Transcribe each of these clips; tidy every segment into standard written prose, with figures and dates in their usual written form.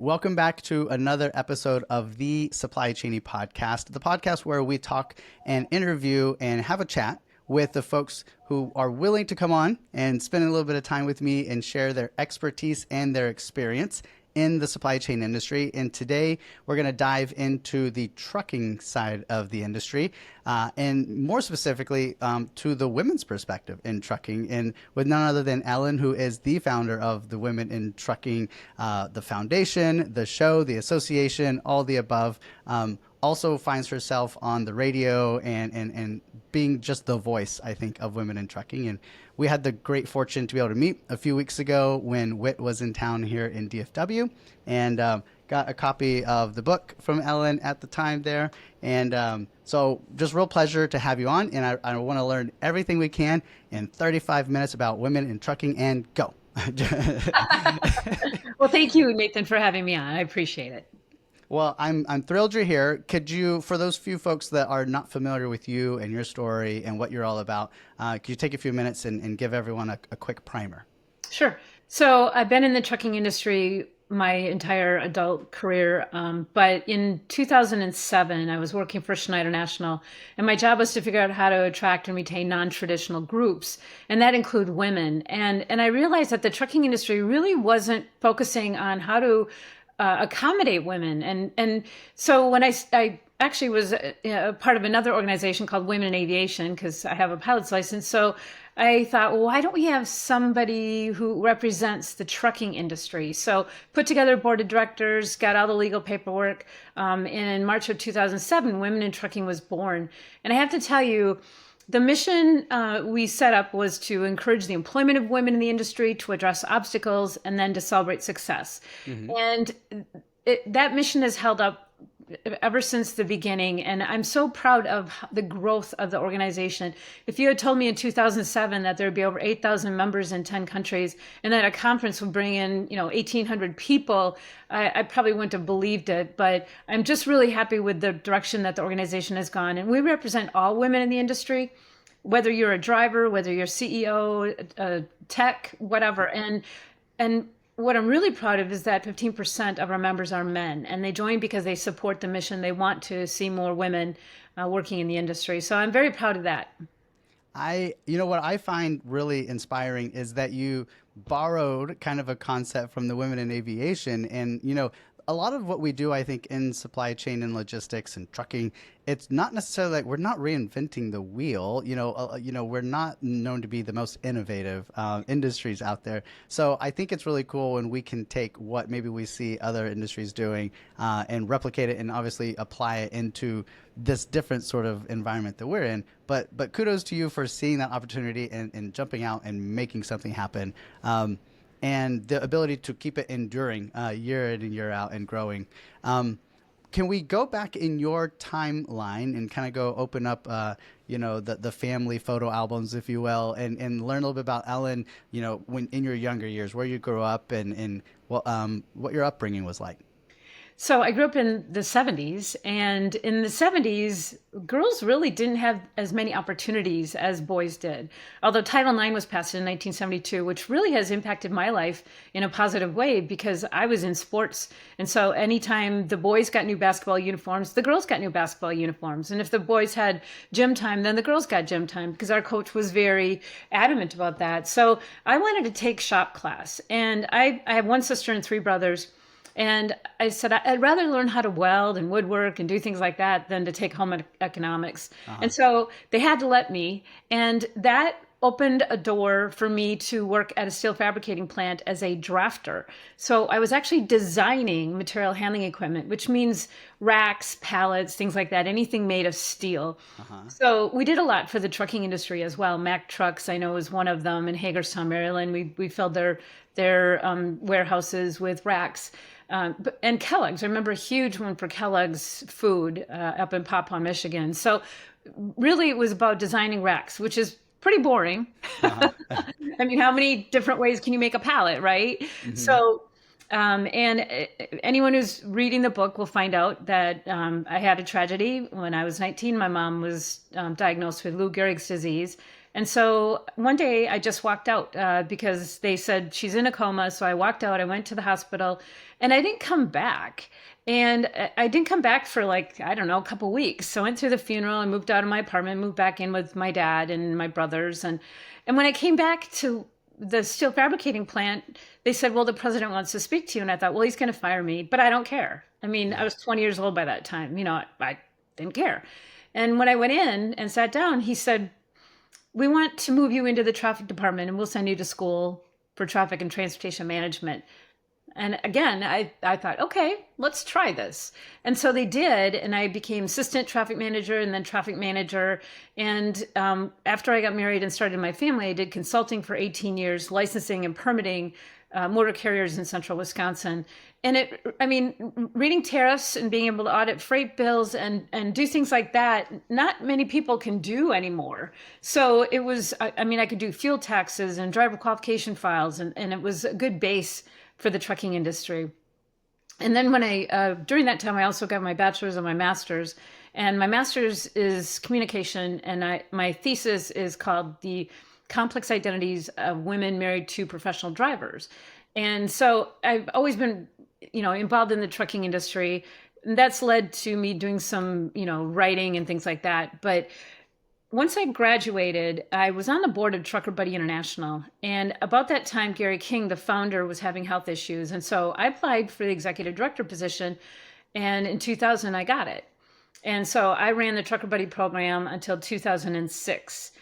Welcome back to another episode of the Supply Chaney podcast, the podcast where we talk and interview and have a chat with the folks who are willing to come on and spend a little bit of time with me and share their expertise and their experience in the supply chain industry. And today we're going to dive into the trucking side of the industry, and more specifically to the women's perspective in trucking, and with none other than Ellen, who is the founder of the Women in Trucking, the foundation, the show, the association, all the above. Also finds herself on the radio and being just the voice, I think, of women in trucking. And we had the great fortune to be able to meet a few weeks ago when Whit was in town here in DFW, and got a copy of the book from Ellen at the time there. And so just real pleasure to have you on. And I want to learn everything we can in 35 minutes about women in trucking, and go. Well, thank you, Nathan, for having me on. I appreciate it. Well, I'm thrilled you're here. Could you, for those few folks that are not familiar with you and your story and what you're all about, could you take a few minutes and give everyone a quick primer? Sure. So I've been in the trucking industry my entire adult career, but in 2007, I was working for Schneider National, and my job was to figure out how to attract and retain non-traditional groups, and that include women. And I realized that the trucking industry really wasn't focusing on how to accommodate women. And so when I actually was a part of another organization called Women in Aviation, because I have a pilot's license. So I thought, well, why don't we have somebody who represents the trucking industry? So put together a board of directors, got all the legal paperwork. And in March of 2007, Women in Trucking was born. And I have to tell you, the mission we set up was to encourage the employment of women in the industry, to address obstacles, and then to celebrate success. Mm-hmm. And that mission has held up ever since the beginning. And I'm so proud of the growth of the organization. If you had told me in 2007 that there would be over 8,000 members in 10 countries and that a conference would bring in, 1,800 people, I probably wouldn't have believed it. But I'm just really happy with the direction that the organization has gone. And we represent all women in the industry, whether you're a driver, whether you're CEO, tech, whatever. And what I'm really proud of is that 15% of our members are men, and they join because they support the mission. They want to see more women working in the industry. So I'm very proud of that. What I find really inspiring is that you borrowed kind of a concept from the Women in Aviation. And, a lot of what we do, I think, in supply chain and logistics and trucking, it's not necessarily like we're not reinventing the wheel. We're not known to be the most innovative industries out there. So I think it's really cool when we can take what maybe we see other industries doing and replicate it, and obviously apply it into this different sort of environment that we're in. But kudos to you for seeing that opportunity and jumping out and making something happen. And the ability to keep it enduring year in and year out and growing. Can we go back in your timeline and kind of go open up, the family photo albums, if you will, and learn a little bit about Ellen, when in your younger years, where you grew up and what your upbringing was like? So I grew up in the 70s, and in the 70s, girls really didn't have as many opportunities as boys did. Although Title IX was passed in 1972, which really has impacted my life in a positive way because I was in sports. And so anytime the boys got new basketball uniforms, the girls got new basketball uniforms. And if the boys had gym time, then the girls got gym time because our coach was very adamant about that. So I wanted to take shop class. And I have one sister and three brothers. And I said, I'd rather learn how to weld and woodwork and do things like that than to take home economics. Uh-huh. And so they had to let me. And that opened a door for me to work at a steel fabricating plant as a drafter. So I was actually designing material handling equipment, which means racks, pallets, things like that, anything made of steel. Uh-huh. So we did a lot for the trucking industry as well. Mack Trucks, I know, is one of them in Hagerstown, Maryland. We filled their warehouses with racks. And Kellogg's, I remember a huge one for Kellogg's food up in Paw Paw, Michigan. So really it was about designing racks, which is pretty boring. Uh-huh. I mean, how many different ways can you make a pallet, right? Mm-hmm. So, and anyone who's reading the book will find out that I had a tragedy. When I was 19, my mom was diagnosed with Lou Gehrig's disease. And so one day I just walked out because they said she's in a coma. So I walked out, I went to the hospital, and I didn't come back. And I didn't come back for like, I don't know, a couple weeks. So I went through the funeral, I moved out of my apartment, moved back in with my dad and my brothers. And when I came back to the steel fabricating plant, they said, well, the president wants to speak to you. And I thought, well, he's going to fire me, but I don't care. I mean, I was 20 years old by that time. I didn't care. And when I went in and sat down, he said, we want to move you into the traffic department and we'll send you to school for traffic and transportation management. And again, I thought, okay, let's try this. And so they did. And I became assistant traffic manager and then traffic manager. And after I got married and started my family, I did consulting for 18 years, licensing and permitting motor carriers in central Wisconsin. And reading tariffs and being able to audit freight bills and do things like that, not many people can do anymore. So it was, I could do fuel taxes and driver qualification files, and it was a good base for the trucking industry. And then during that time, I also got my bachelor's and my master's. And my master's is communication, and my thesis is called The Complex Identities of Women Married to Professional Drivers. And so I've always been, involved in the trucking industry. And that's led to me doing some, writing and things like that. But once I graduated, I was on the board of Trucker Buddy International. And about that time, Gary King, the founder, was having health issues. And so I applied for the executive director position. And in 2000, I got it. And so I ran the Trucker Buddy program until 2006.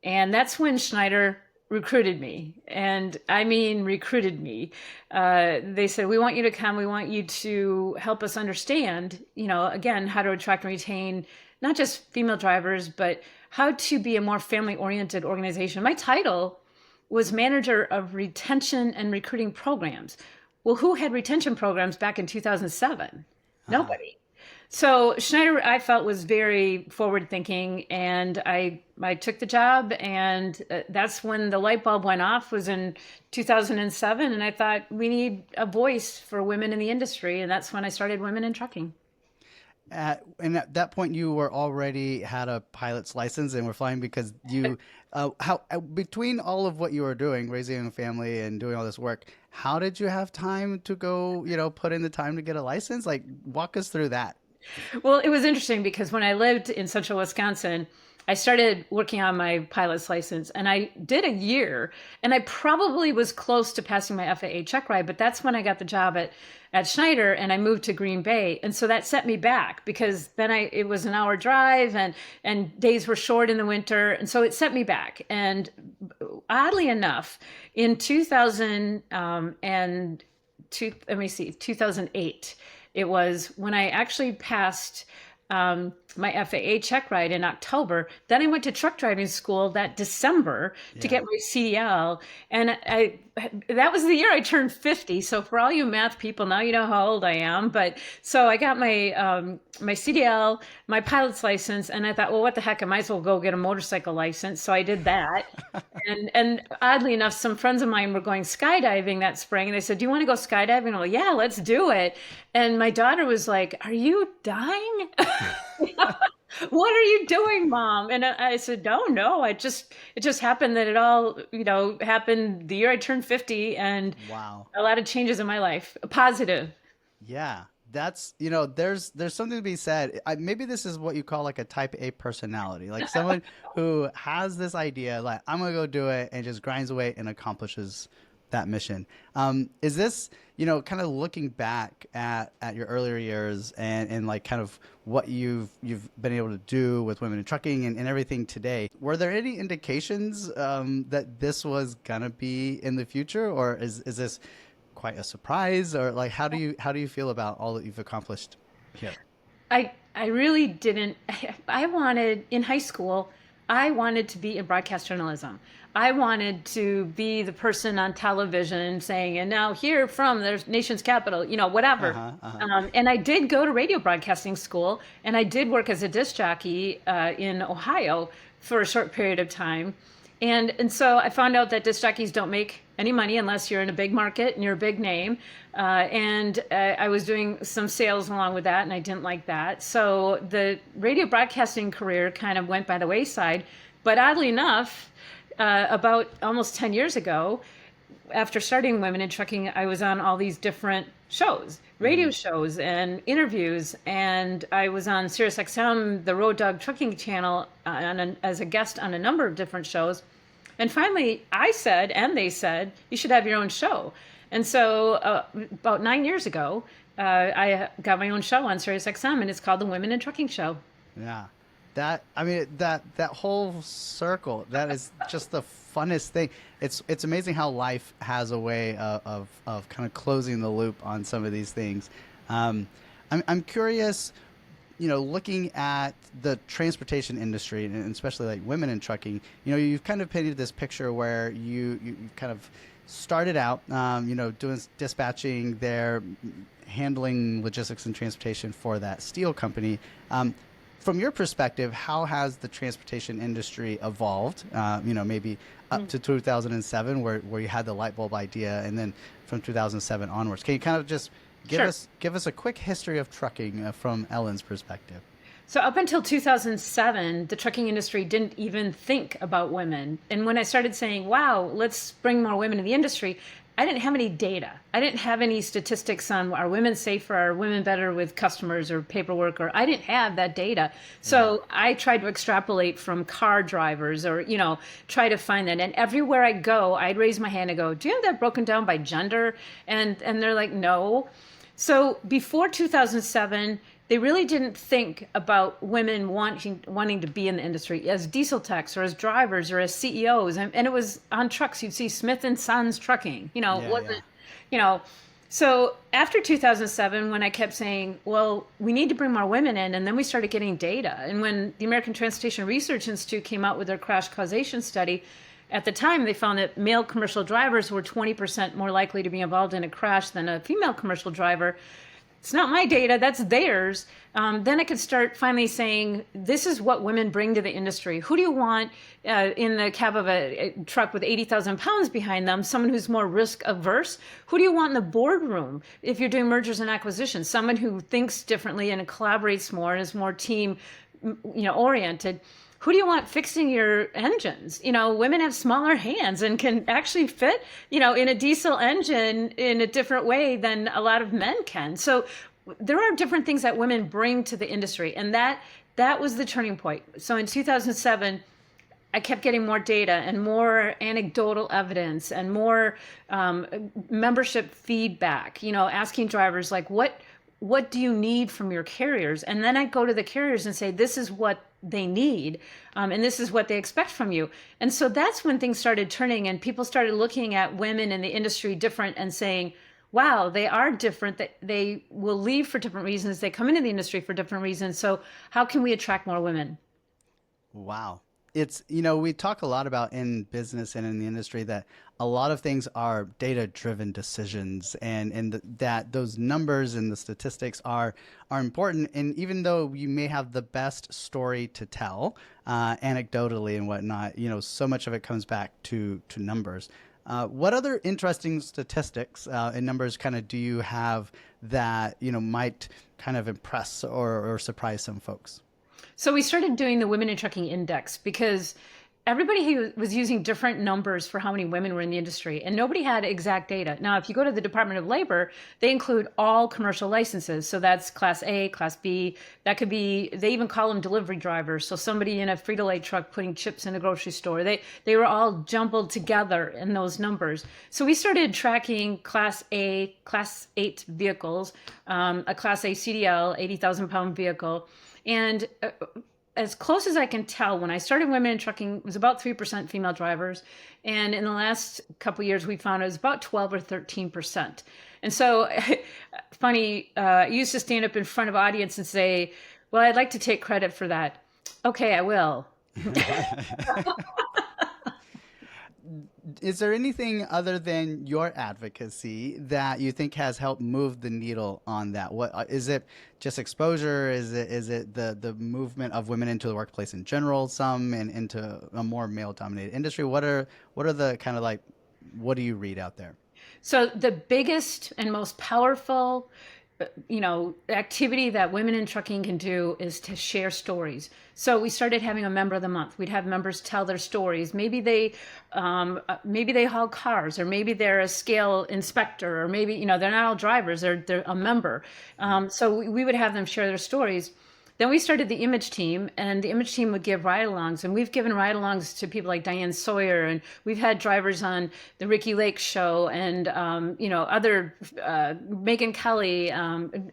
And that's when Schneider recruited me. And I mean, recruited me. They said, we want you to come. We want you to help us understand, again, how to attract and retain not just female drivers, but how to be a more family-oriented organization. My title was manager of retention and recruiting programs. Well, who had retention programs back in 2007? Nobody. So Schneider, I felt, was very forward-thinking, and I took the job, and that's when the light bulb went off, was in 2007, and I thought, we need a voice for women in the industry, and that's when I started Women in Trucking. And at that point, you were already had a pilot's license and were flying because you, between all of what you were doing, raising a family and doing all this work, how did you have time to go, put in the time to get a license? Like, walk us through that. Well, it was interesting because when I lived in central Wisconsin, I started working on my pilot's license, and I did a year, and I probably was close to passing my FAA check ride, but that's when I got the job at Schneider, and I moved to Green Bay. And so that set me back because then it was an hour drive, and days were short in the winter. And so it set me back. And oddly enough, in 2008, it was when I actually passed my FAA check ride in October. Then I went to truck driving school that December to get my CDL. And that was the year I turned 50. So for all you math people, now you know how old I am. But so I got my my CDL, my pilot's license, and I thought, well, what the heck? I might as well go get a motorcycle license. So I did that. and oddly enough, some friends of mine were going skydiving that spring. And they said, do you want to go skydiving? I'm like, yeah, let's do it. And my daughter was like, are you dying? What are you doing, Mom? And I said, no, it just happened that it all, happened the year I turned 50, and Wow. a lot of changes in my life, positive. Yeah. That's, there's something to be said. Maybe this is what you call like a type A personality, like someone who has this idea, like, I'm going to go do it, and just grinds away and accomplishes that mission. Is this, kind of looking back at your earlier years and like kind of what you've been able to do with Women in Trucking and everything today, were there any indications that this was gonna be in the future, or is this quite a surprise, or like how do you feel about all that you've accomplished here? I really didn't. I wanted, in high school, I wanted to be in broadcast journalism. I wanted to be the person on television saying, and now here from the nation's capital, whatever. And I did go to radio broadcasting school, and I did work as a disc jockey in Ohio for a short period of time. And so I found out that disc jockeys don't make any money unless you're in a big market and you're a big name. I was doing some sales along with that, and I didn't like that. So the radio broadcasting career kind of went by the wayside But oddly enough, about almost 10 years ago, after starting Women in Trucking, I was on all these different shows, radio shows and interviews, and I was on SiriusXM, the Road Dog Trucking channel, as a guest on a number of different shows. And finally, I said, and they said, you should have your own show. And so, about 9 years ago, I got my own show on SiriusXM, and it's called the Women in Trucking Show. Yeah. That I mean that whole circle, that is just the funnest thing. It's amazing how life has a way of kind of closing the loop on some of these things. I'm curious, looking at the transportation industry and especially like women in trucking, you've kind of painted this picture where you kind of started out, doing dispatching there, handling logistics and transportation for that steel company. From your perspective, how has the transportation industry evolved? Maybe up to 2007, where you had the light bulb idea, and then from 2007 onwards. Can you kind of just give us a quick history of trucking from Ellen's perspective? So up until 2007, the trucking industry didn't even think about women. And when I started saying, wow, let's bring more women in the industry, I didn't have any data. I didn't have any statistics on are women safer, are women better with customers or paperwork, or I didn't have that data. So I tried to extrapolate from car drivers or, try to find that. And everywhere I go, I'd raise my hand and go, do you have that broken down by gender? And they're like, no. So before 2007, they really didn't think about women wanting to be in the industry as diesel techs or as drivers or as CEOs. And it was on trucks. You'd see Smith and Sons Trucking, So after 2007, when I kept saying, well, we need to bring more women in, and then we started getting data. And when the American Transportation Research Institute came out with their crash causation study, at the time, they found that male commercial drivers were 20% more likely to be involved in a crash than a female commercial driver. It's not my data, that's theirs. Then I could start finally saying, this is what women bring to the industry. Who do you want in the cab of a truck with 80,000 pounds behind them? Someone who's more risk averse? Who do you want in the boardroom if you're doing mergers and acquisitions? Someone who thinks differently and collaborates more and is more team oriented. Who do you want fixing your engines? Women have smaller hands and can actually fit, in a diesel engine in a different way than a lot of men can. So there are different things that women bring to the industry. And that was the turning point. So in 2007, I kept getting more data and more anecdotal evidence and more membership feedback, asking drivers like, what do you need from your carriers? And then I go to the carriers and say, this is what they need, and this is what they expect from you. And so that's when things started turning and people started looking at women in the industry different and saying, wow, they are different, that they will leave for different reasons. They come into the industry for different reasons. So how can we attract more women? Wow. It's, we talk a lot about in business and in the industry that a lot of things are data-driven decisions, and that those numbers and the statistics are important. And even though you may have the best story to tell, anecdotally and whatnot, so much of it comes back to numbers. What other interesting statistics and numbers kind of do you have that, might kind of impress or surprise some folks? So we started doing the Women in Trucking Index because everybody was using different numbers for how many women were in the industry, and nobody had exact data. Now, if you go to the Department of Labor, they include all commercial licenses. So that's Class A, Class B. That could be, they even call them delivery drivers. So somebody in a Frito-Lay truck putting chips in a grocery store. They were all jumbled together in those numbers. So we started tracking Class A, Class 8 vehicles, a Class A CDL, 80,000 pound vehicle. And as close as I can tell, when I started Women in Trucking, it was about 3% female drivers. And in the last couple of years, we found it was about 12 or 13%. And so, funny, I used to stand up in front of audience and say, well, I'd like to take credit for that. Okay, I will. Is there anything other than your advocacy that you think has helped move the needle on that? What is it? Just exposure? Is it the movement of women into the workplace in general? Some and into a more male-dominated industry? What are the kind of like? What do you read out there? So the biggest and most powerful activity that women in trucking can do is to share stories. So we started having a member of the month. We'd have members tell their stories. Maybe they haul cars, or maybe they're a scale inspector, or maybe they're not all drivers. They're a member. So we would have them share their stories. Then we started the image team, and the image team would give ride-alongs, and we've given ride-alongs to people like Diane Sawyer, and we've had drivers on the Ricky Lake Show, and other Megyn Kelly,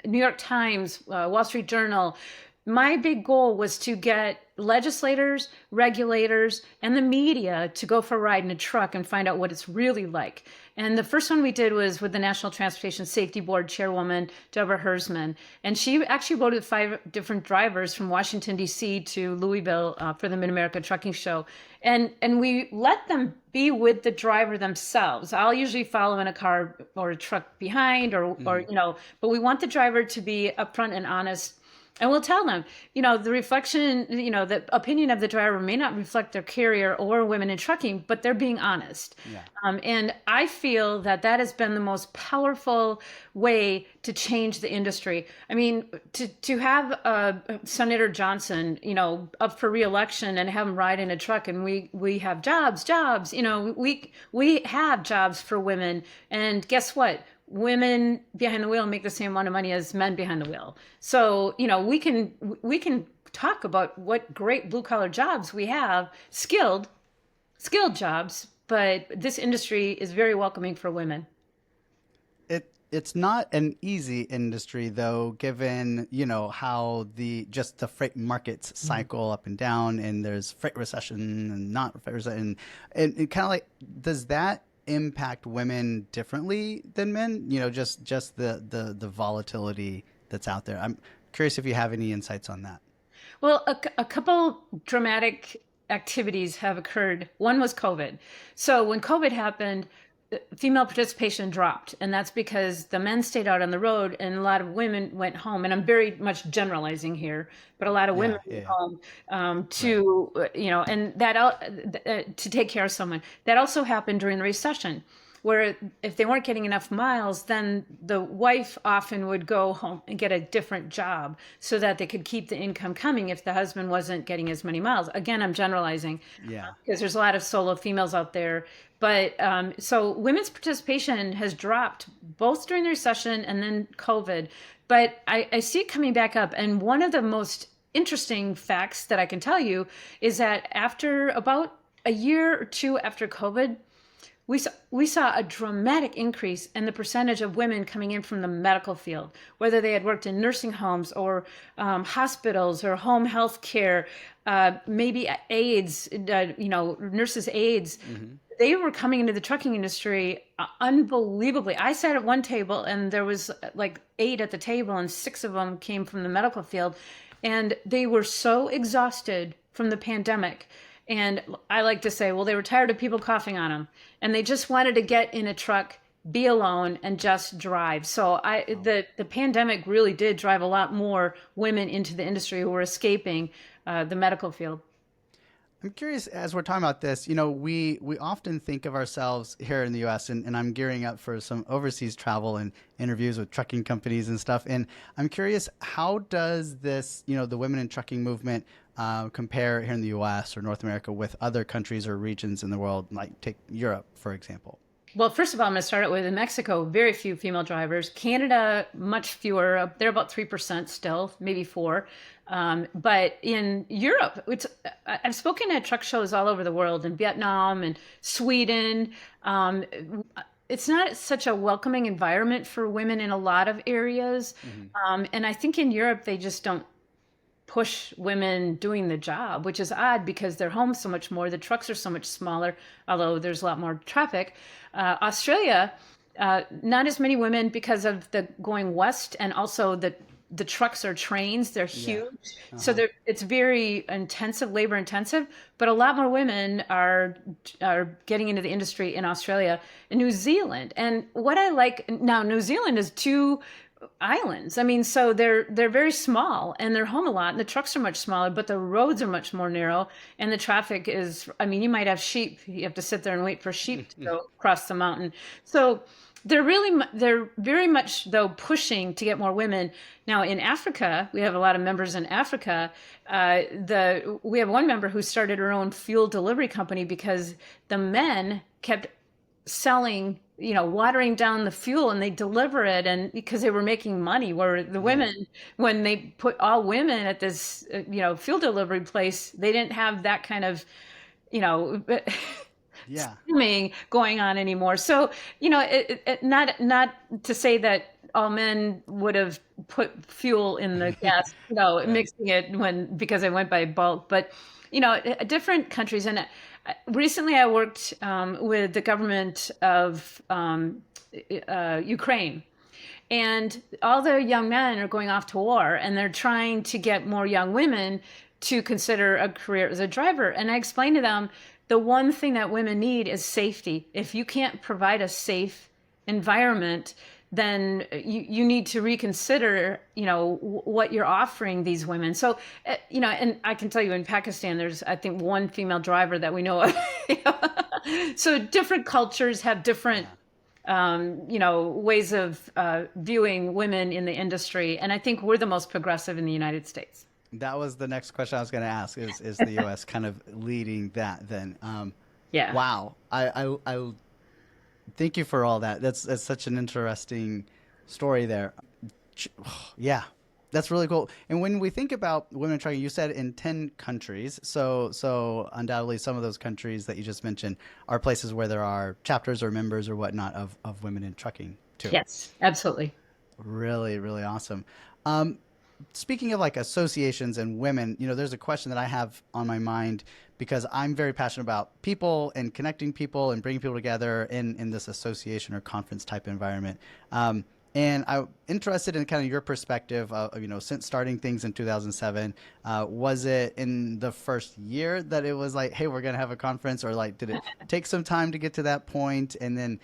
New York Times, Wall Street Journal. My big goal was to get legislators, regulators, and the media to go for a ride in a truck and find out what it's really like. And the first one we did was with the National Transportation Safety Board chairwoman, Deborah Hersman. And she actually rode with 5 different drivers from Washington, D.C. to Louisville for the Mid-America Trucking Show. And we let them be with the driver themselves. I'll usually follow in a car or a truck behind, or but we want the driver to be upfront and honest. And we'll tell them, the reflection, the opinion of the driver may not reflect their carrier or women in trucking, but they're being honest. Yeah. And I feel that has been the most powerful way to change the industry. I mean, to have Senator Johnson, up for re-election and have him ride in a truck, and we have jobs, we have jobs for women. And guess what? Women behind the wheel make the same amount of money as men behind the wheel. So, we can talk about what great blue collar jobs we have, skilled jobs, but this industry is very welcoming for women. It's not an easy industry, though, given, how the freight markets cycle up and down, and there's freight recession and not freight recession. And it kind of like, does that impact women differently than men? Just the volatility that's out there. I'm curious if you have any insights on that. Well, a couple dramatic activities have occurred. One was COVID. So when COVID happened, female participation dropped, and that's because the men stayed out on the road and a lot of women went home. And I'm very much generalizing here, but a lot of women went home to and that to take care of someone. That also happened during the recession, where if they weren't getting enough miles, then the wife often would go home and get a different job so that they could keep the income coming if the husband wasn't getting as many miles. Again, I'm generalizing, because there's a lot of solo females out there. But so women's participation has dropped both during the recession and then COVID. But I see it coming back up. And one of the most interesting facts that I can tell you is that after about a year or two after COVID, we saw a dramatic increase in the percentage of women coming in from the medical field, whether they had worked in nursing homes or hospitals or home health care, maybe aides, nurses' aides. Mm-hmm. They were coming into the trucking industry unbelievably. I sat at one table and there was like 8 at the table, and 6 of them came from the medical field. And they were so exhausted from the pandemic. And I like to say, well, they were tired of people coughing on them, and they just wanted to get in a truck, be alone, and just drive. So the pandemic really did drive a lot more women into the industry who were escaping the medical field. I'm curious, as we're talking about this, we often think of ourselves here in the U.S., and I'm gearing up for some overseas travel and interviews with trucking companies and stuff. And I'm curious, how does this, the women in trucking movement compare here in the U.S. or North America with other countries or regions in the world, like take Europe, for example? Well, first of all, I'm going to start out with in Mexico, very few female drivers. Canada, much fewer. They're about 3% still, maybe 4%. But in Europe, I've spoken at truck shows all over the world, in Vietnam and Sweden. It's not such a welcoming environment for women in a lot of areas. Mm-hmm. And I think in Europe, they just don't push women doing the job, which is odd because they're home so much more. The trucks are so much smaller, although there's a lot more traffic. Australia, not as many women because of the going west, and also the trucks are trains. They're huge. Uh-huh. So it's very intensive, labor intensive, but a lot more women are getting into the industry in Australia and New Zealand. And what I like now, New Zealand is 2 islands. I mean, so they're very small and they're home a lot, and the trucks are much smaller, but the roads are much more narrow, and the traffic is, I mean, you might have sheep. You have to sit there and wait for sheep to go across the mountain. So they're very much though pushing to get more women. Now in Africa, we have a lot of members in Africa. We have one member who started her own fuel delivery company because the men kept selling, watering down the fuel, and they deliver it, and because they were making money. Where the women, when they put all women at this, fuel delivery place, they didn't have that kind of, you know, Yeah. swimming going on anymore. So, not to say that all men would have put fuel in the gas, Right. mixing it because I went by bulk, but different countries. And recently, I worked with the government of Ukraine. And all the young men are going off to war, and they're trying to get more young women to consider a career as a driver. And I explained to them the one thing that women need is safety. If you can't provide a safe environment, then you need to reconsider, what you're offering these women. So, and I can tell you in Pakistan, there's, I think, one female driver that we know of. So different cultures have different ways of viewing women in the industry. And I think we're the most progressive in the United States. That was the next question I was going to ask. Is the U.S. kind of leading that? Then, Yeah. wow. I thank you for all that. That's such an interesting story there. Yeah, that's really cool. And when we think about women in trucking, you said in 10 countries. So undoubtedly, some of those countries that you just mentioned are places where there are chapters or members or whatnot of women in trucking too. Yes, absolutely. Really, really awesome. Speaking of like associations and women, there's a question that I have on my mind because I'm very passionate about people and connecting people and bringing people together in this association or conference type environment. And I'm interested in kind of your perspective since starting things in 2007, was it in the first year that it was like, hey, we're going to have a conference, or like, did it take some time to get to that point? And then,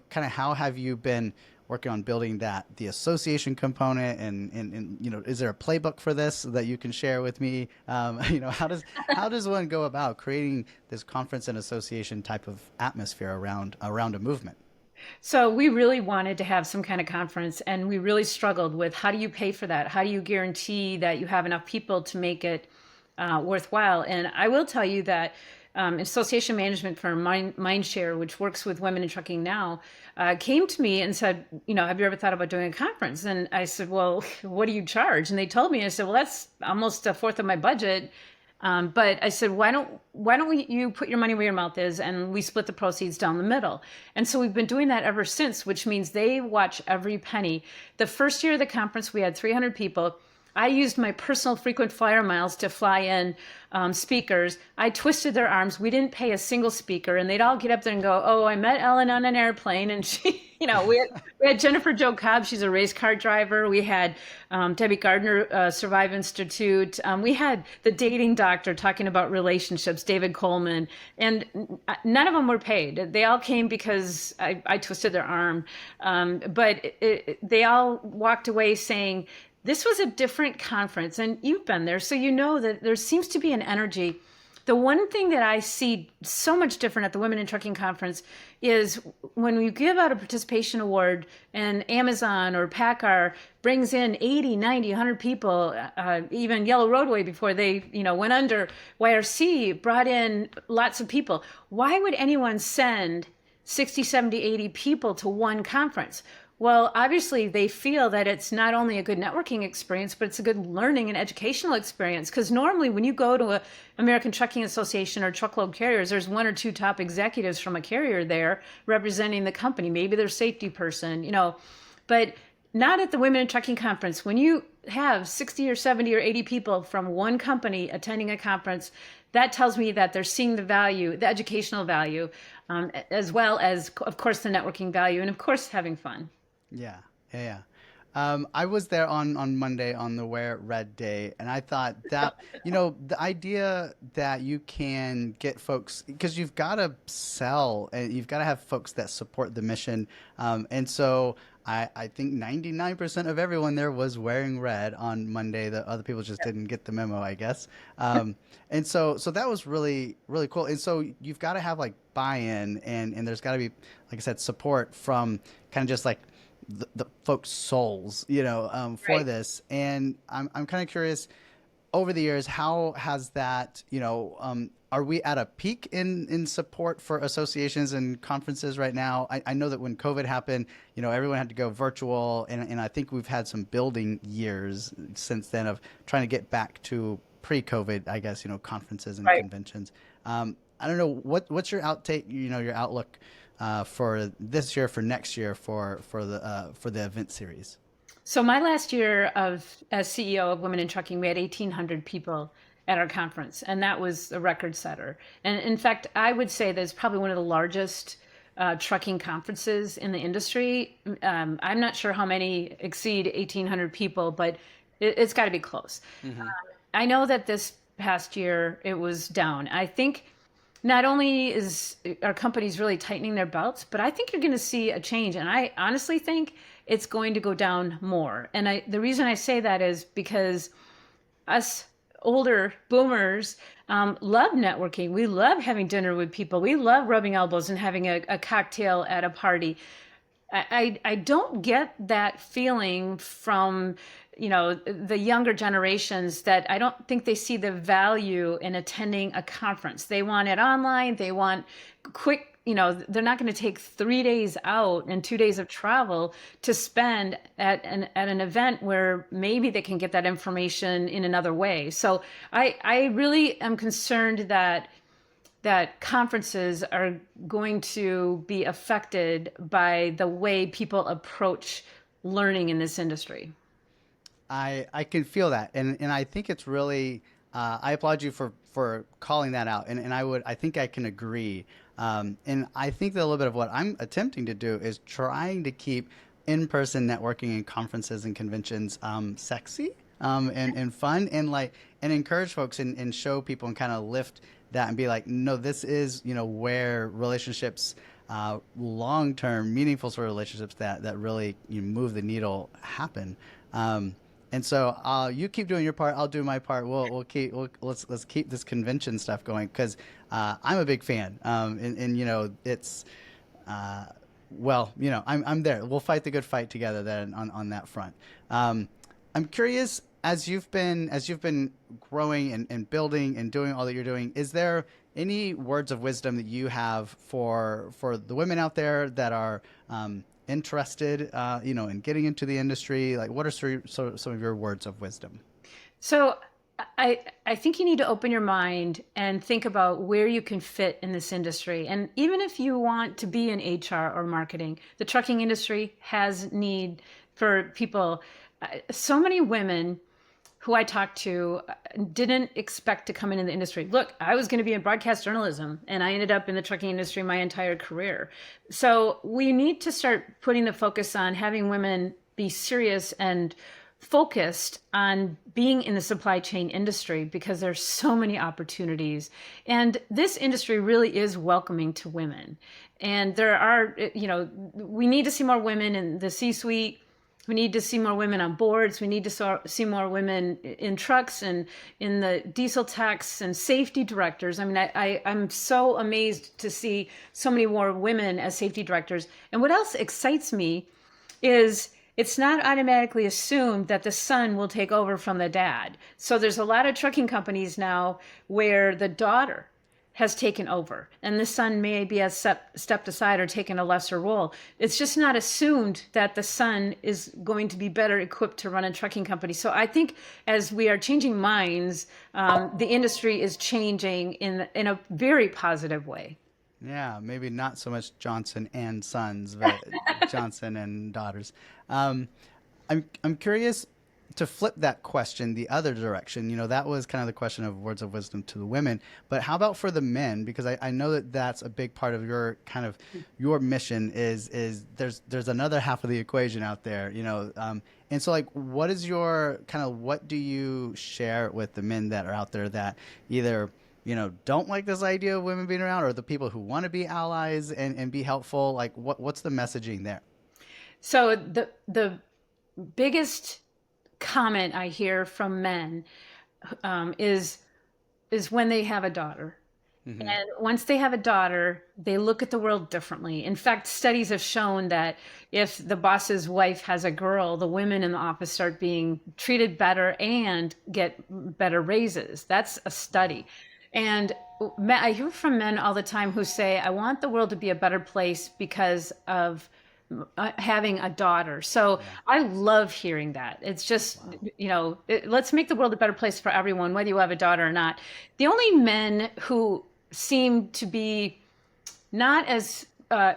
kind of how have you been working on building the association component, and is there a playbook for this that you can share with me? How does one go about creating this conference and association type of atmosphere around a movement? So we really wanted to have some kind of conference, and we really struggled with how do you pay for that? How do you guarantee that you have enough people to make it worthwhile? And I will tell you that association management firm Mindshare, which works with women in trucking now, came to me and said, have you ever thought about doing a conference? And I said, well, what do you charge? And they told me, I said, well, that's almost a fourth of my budget. But I said, why don't you put your money where your mouth is, and we split the proceeds down the middle? And so we've been doing that ever since, which means they watch every penny. The first year of the conference, we had 300 people. I used my personal frequent flyer miles to fly in speakers. I twisted their arms. We didn't pay a single speaker, and they'd all get up there and go, "Oh, I met Ellen on an airplane," and she, we had Jennifer Jo Cobb. She's a race car driver. We had Debbie Gardner, Survive Institute. We had the dating doctor talking about relationships, David Coleman, and none of them were paid. They all came because I twisted their arm, but they all walked away saying, this was a different conference, and you've been there, so you know that there seems to be an energy. The one thing that I see so much different at the Women in Trucking Conference is when you give out a participation award and Amazon or PACCAR brings in 80, 90, 100 people, even Yellow Roadway before they went under, YRC brought in lots of people. Why would anyone send 60, 70, 80 people to one conference? Well, obviously, they feel that it's not only a good networking experience, but it's a good learning and educational experience. Because normally when you go to a American Trucking Association or truckload carriers, there's one or two top executives from a carrier there representing the company, maybe their safety person, but not at the Women in Trucking Conference. When you have 60 or 70 or 80 people from one company attending a conference, that tells me that they're seeing the value, the educational value, as well as, of course, the networking value, and of course, having fun. Yeah. I was there on Monday on the Wear Red Day, and I thought that, the idea that you can get folks, because you've got to sell and you've got to have folks that support the mission. And so I think 99% of everyone there was wearing red on Monday. The other people just didn't get the memo, I guess. And so that was really, really cool. And so you've got to have like buy-in and there's got to be, like I said, support from kind of just like the folks' souls, for Right. this. And I'm kind of curious over the years, how has that, are we at a peak in support for associations and conferences right now? I know that when COVID happened, everyone had to go virtual, and I think we've had some building years since then of trying to get back to pre-COVID, I guess, conferences and Right. conventions. I don't know what's your outtake, your outlook for this year, for next year, for the event series. So my last year of as CEO of Women in Trucking, we had 1,800 people at our conference, and that was a record setter. And in fact, I would say that it's probably one of the largest trucking conferences in the industry. I'm not sure how many exceed 1,800 people, but it's got to be close. Hmm. I know that this past year it was down. I think not only is our companies really tightening their belts, but I think you're going to see a change. And I honestly think it's going to go down more. And the reason I say that is because us older boomers love networking. We love having dinner with people. We love rubbing elbows and having a cocktail at a party. I don't get that feeling from the younger generations, that I don't think they see the value in attending a conference. They want it online. They want quick, they're not going to take 3 days out and 2 days of travel to spend at an event where maybe they can get that information in another way. So I really am concerned that conferences are going to be affected by the way people approach learning in this industry. I can feel that, and I think it's really. I applaud you for calling that out, and I think I can agree. And I think that a little bit of what I'm attempting to do is trying to keep in-person networking and conferences and conventions sexy, and fun, and encourage folks and show people and kind of lift that and be like, no, this is where relationships, long-term meaningful sort of relationships that really move the needle happen. And so you keep doing your part. I'll do my part. Let's keep this convention stuff going because I'm a big fan. And it's I'm there. We'll fight the good fight together then on that front. I'm curious, as you've been growing and building and doing all that you're doing, is there any words of wisdom that you have for the women out there that are interested, in getting into the industry? Like, what are some of your words of wisdom? So I think you need to open your mind and think about where you can fit in this industry. And even if you want to be in HR or marketing, the trucking industry has need for people. So many women who I talked to didn't expect to come into the industry. Look, I was going to be in broadcast journalism, and I ended up in the trucking industry my entire career. So we need to start putting the focus on having women be serious and focused on being in the supply chain industry, because there's so many opportunities. And this industry really is welcoming to women. And there are, we need to see more women in the C-suite. We need to see more women on boards. We need to see more women in trucks and in the diesel techs and safety directors. I mean, I'm so amazed to see so many more women as safety directors. And what else excites me is it's not automatically assumed that the son will take over from the dad. So there's a lot of trucking companies now where the daughter has taken over and the son maybe has stepped aside or taken a lesser role. It's just not assumed that the son is going to be better equipped to run a trucking company. So I think as we are changing minds, the industry is changing in a very positive way. Yeah, maybe not so much Johnson and sons, but Johnson and daughters. Um, I'm curious to flip that question the other direction. That was kind of the question of words of wisdom to the women, but how about for the men? Because I know that that's a big part of your kind of your mission is there's another half of the equation out there, and so like, what is your kind of, what do you share with the men that are out there that either don't like this idea of women being around, or the people who want to be allies and be helpful? Like, what's the messaging there? So the biggest comment I hear from men is when they have a daughter. Hmm. And once they have a daughter, they look at the world differently. In fact, studies have shown that if the boss's wife has a girl, the women in the office start being treated better and get better raises. That's a study. And I hear from men all the time who say, I want the world to be a better place because of having a daughter. So Yeah. I love hearing that. It's just, Wow. let's make the world a better place for everyone, whether you have a daughter or not. The only men who seem to be not as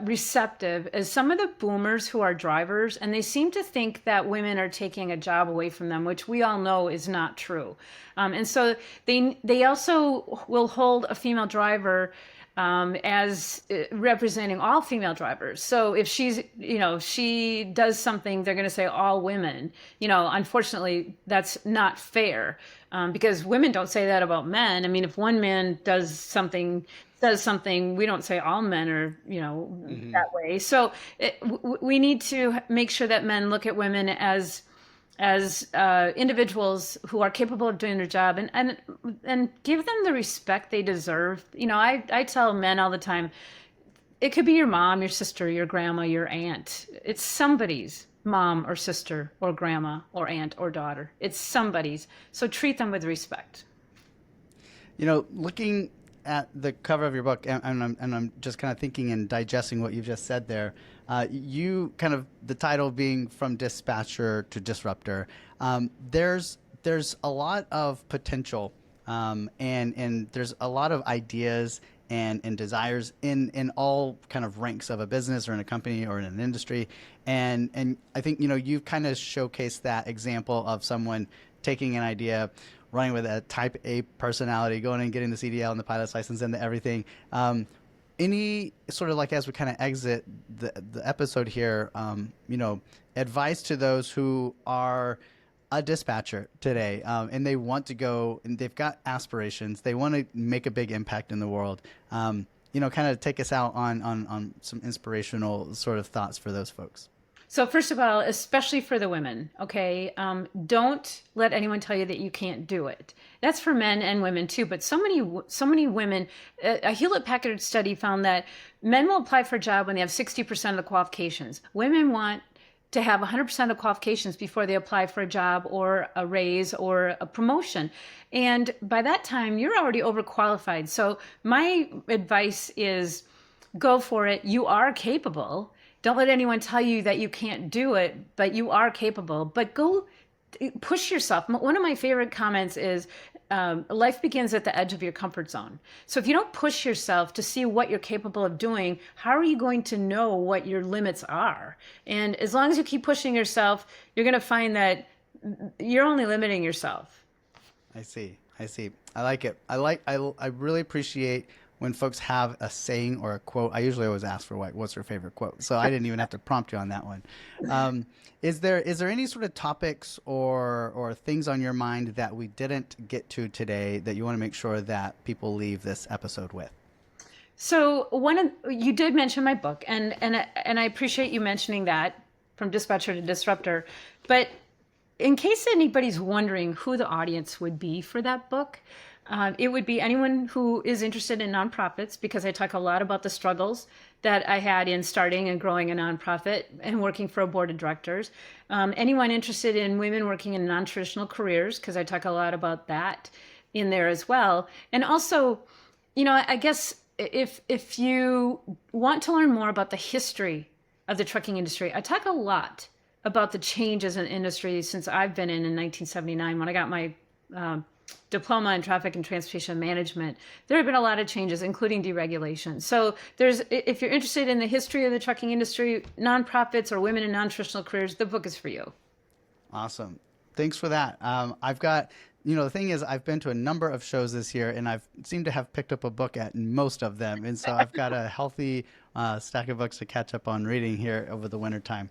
receptive as some of the boomers who are drivers, and they seem to think that women are taking a job away from them, which we all know is not true. And so they also will hold a female driver as representing all female drivers. So if she does something, they're going to say all women. Unfortunately, that's not fair because women don't say that about men. I mean, if one man says something, we don't say all men are, Hmm. that way. So we need to make sure that men look at women as individuals who are capable of doing their job and give them the respect they deserve. I tell men all the time, it could be your mom, your sister, your grandma, your aunt. It's somebody's mom or sister or grandma or aunt or daughter. It's somebody's. So treat them with respect. Looking at the cover of your book, and I'm just kind of thinking and digesting what you've just said there. You kind of the title being from dispatcher to disruptor. There's a lot of potential, and there's a lot of ideas and desires in all kind of ranks of a business or in a company or in an industry, and I think you've kind of showcased that example of someone taking an idea, running with a type A personality, going and getting the CDL and the pilot's license and the everything. Any sort of like as we kind of exit the episode here, advice to those who are a dispatcher today, and they want to go and they've got aspirations, they want to make a big impact in the world. Kind of take us out on some inspirational sort of thoughts for those folks. So first of all, especially for the women, okay, don't let anyone tell you that you can't do it. That's for men and women too. But so many women. A Hewlett Packard study found that men will apply for a job when they have 60% of the qualifications. Women want to have 100% of the qualifications before they apply for a job or a raise or a promotion. And by that time, you're already overqualified. So my advice is go for it. You are capable. Don't let anyone tell you that you can't do it, but you are capable. But go push yourself. One of my favorite comments is life begins at the edge of your comfort zone. So if you don't push yourself to see what you're capable of doing, how are you going to know what your limits are? And as long as you keep pushing yourself, you're going to find that you're only limiting yourself. I see. I see. I like it. I really appreciate when folks have a saying or a quote. I usually always ask for what's your favorite quote. So I didn't even have to prompt you on that one. Is there any sort of topics or things on your mind that we didn't get to today that you want to make sure that people leave this episode with? So you did mention my book, and I appreciate you mentioning that, From Dispatcher to Disruptor. But in case anybody's wondering who the audience would be for that book, it would be anyone who is interested in nonprofits, because I talk a lot about the struggles that I had in starting and growing a nonprofit and working for a board of directors. Anyone interested in women working in non-traditional careers, because I talk a lot about that in there as well. And also, I guess if you want to learn more about the history of the trucking industry, I talk a lot about the changes in the industry since I've been in 1979 when I got my diploma in traffic and transportation management. There have been a lot of changes, including deregulation. So if you're interested in the history of the trucking industry, nonprofits, or women in non-traditional careers, the book is for you. Awesome. Thanks for that. I've got, the thing is, I've been to a number of shows this year, and I've seemed to have picked up a book at most of them. And so I've got a healthy stack of books to catch up on reading here over the winter time.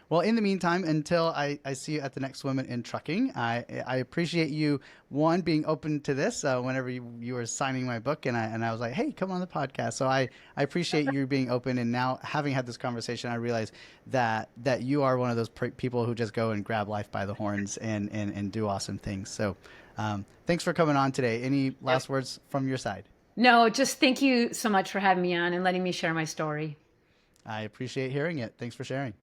Well, in the meantime, until I see you at the next Women in Trucking, I appreciate you, one, being open to this whenever you were signing my book, and I was like, hey, come on the podcast. So I appreciate you being open, and now having had this conversation, I realize that you are one of those people who just go and grab life by the horns and do awesome things. So thanks for coming on today. Any last words from your side? No, just thank you so much for having me on and letting me share my story. I appreciate hearing it. Thanks for sharing.